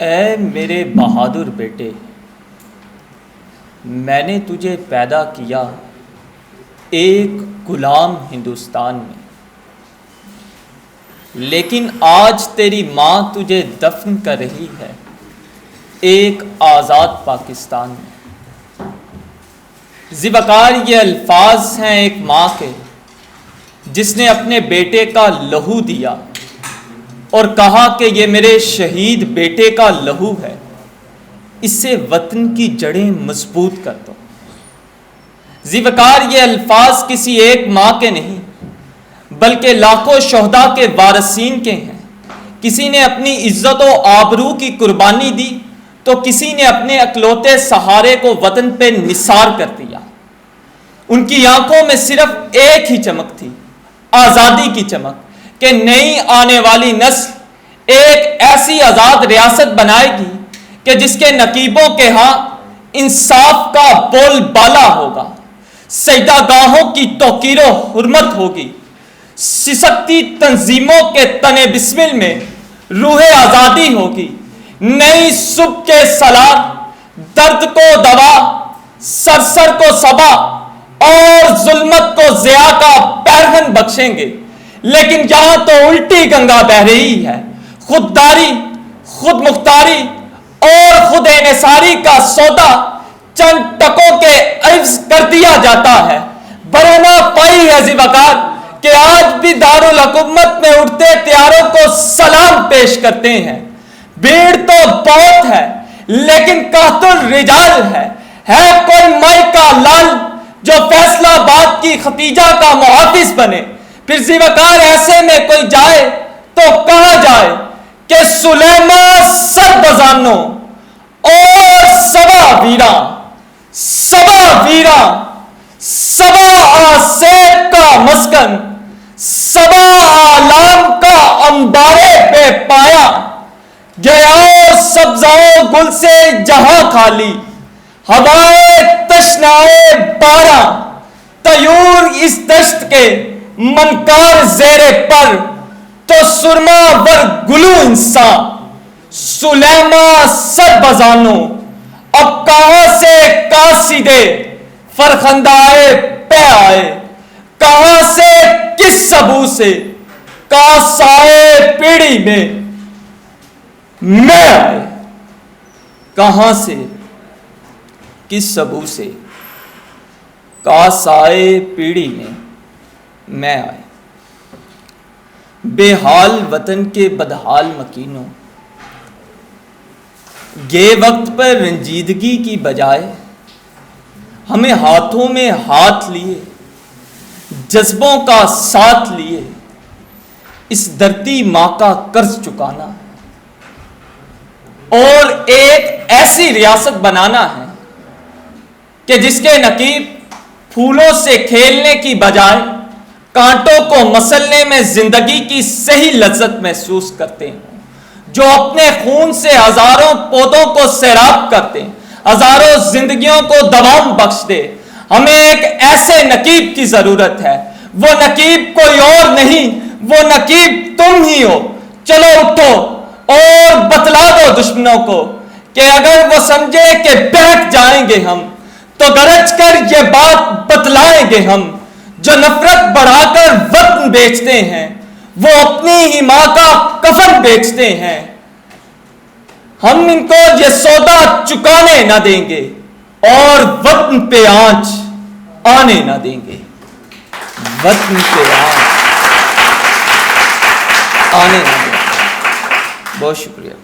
اے میرے بہادر بیٹے، میں نے تجھے پیدا کیا ایک غلام ہندوستان میں، لیکن آج تیری ماں تجھے دفن کر رہی ہے ایک آزاد پاکستان میں۔ ذوقار یہ الفاظ ہیں ایک ماں کے جس نے اپنے بیٹے کا لہو دیا اور کہا کہ یہ میرے شہید بیٹے کا لہو ہے، اس سے وطن کی جڑیں مضبوط کر دو۔ ذوقار یہ الفاظ کسی ایک ماں کے نہیں بلکہ لاکھوں شہداء کے وارثین کے ہیں۔ کسی نے اپنی عزت و آبرو کی قربانی دی تو کسی نے اپنے اکلوتے سہارے کو وطن پہ نثار کر دیا۔ ان کی آنکھوں میں صرف ایک ہی چمک تھی، آزادی کی چمک، کہ نئی آنے والی نسل ایک ایسی آزاد ریاست بنائے گی کہ جس کے نقیبوں کے ہاں انصاف کا بول بالا ہوگا، سجدہ گاہوں کی توقیر و حرمت ہوگی، سسکتی تنظیموں کے تن بسمل میں روح آزادی ہوگی، نئی صبح کے سلاد درد کو دوا، سرسر کو صبا اور ظلمت کو ضیاء کا پیرہن بخشیں گے۔ لیکن یہاں تو الٹی گنگا بہہ رہی ہے، خودداری، خود مختاری اور خود انحصاری کا سودا چند ٹکوں کے عوض کر دیا جاتا ہے۔ برہنہ پائی ہے ذوقار کہ آج بھی دارالحکومت میں اڑتے طیاروں کو سلام پیش کرتے ہیں۔ بھیڑ تو بہت ہے لیکن قحط الرجال ہے کوئی مائی کا لال جو فیصلہ آباد کی ختیجہ کا محافظ بنے؟ پھر ذوقار ایسے میں کوئی جائے تو کہا جائے کہ سلیمان سر بزانو اور سبا ویراں سبا آسیب کا مسکن، سبا آلام کا انبارے بے پایا، گیا سبزاؤں گل سے جہاں خالی، ہوائے تشنائے باراں، طیور اس دشت کے منکار زیر پر، تو سرما ور گلو انسان سلیما سر بزانو۔ اب کہاں سے قاصدے فرخندائے پہ آئے، کہاں سے کس سبو سے کاسائے پیڑی میں آئے، کہاں سے کس سبو سے کاسائے پیڑی میں آئے۔ بے حال وطن کے بدحال مکینوں، یہ وقت پر رنجیدگی کی بجائے ہمیں ہاتھوں میں ہاتھ لیے، جذبوں کا ساتھ لیے اس دھرتی ماں کا قرض چکانا اور ایک ایسی ریاست بنانا ہے کہ جس کے نقیب پھولوں سے کھیلنے کی بجائے کانٹوں کو مسلنے میں زندگی کی صحیح لذت محسوس کرتے ہیں، جو اپنے خون سے ہزاروں پودوں کو سیراب کرتے ہیں، ہزاروں زندگیوں کو دوام بخش دے۔ ہمیں ایک ایسے نقیب کی ضرورت ہے، وہ نقیب کوئی اور نہیں، وہ نقیب تم ہی ہو۔ چلو اٹھو اور بتلا دو دشمنوں کو کہ اگر وہ سمجھے کہ بہک جائیں گے ہم تو گرج کر یہ بات بتلائیں گے ہم۔ جو نفرت بڑھا کر وطن بیچتے ہیں وہ اپنی ہی ماں کا کفن بیچتے ہیں۔ ہم ان کو یہ سودا چکانے نہ دیں گے اور وطن پہ آنچ آنے نہ دیں گے، وطن پہ آنچ آنے نہ دیں گے۔ بہت شکریہ۔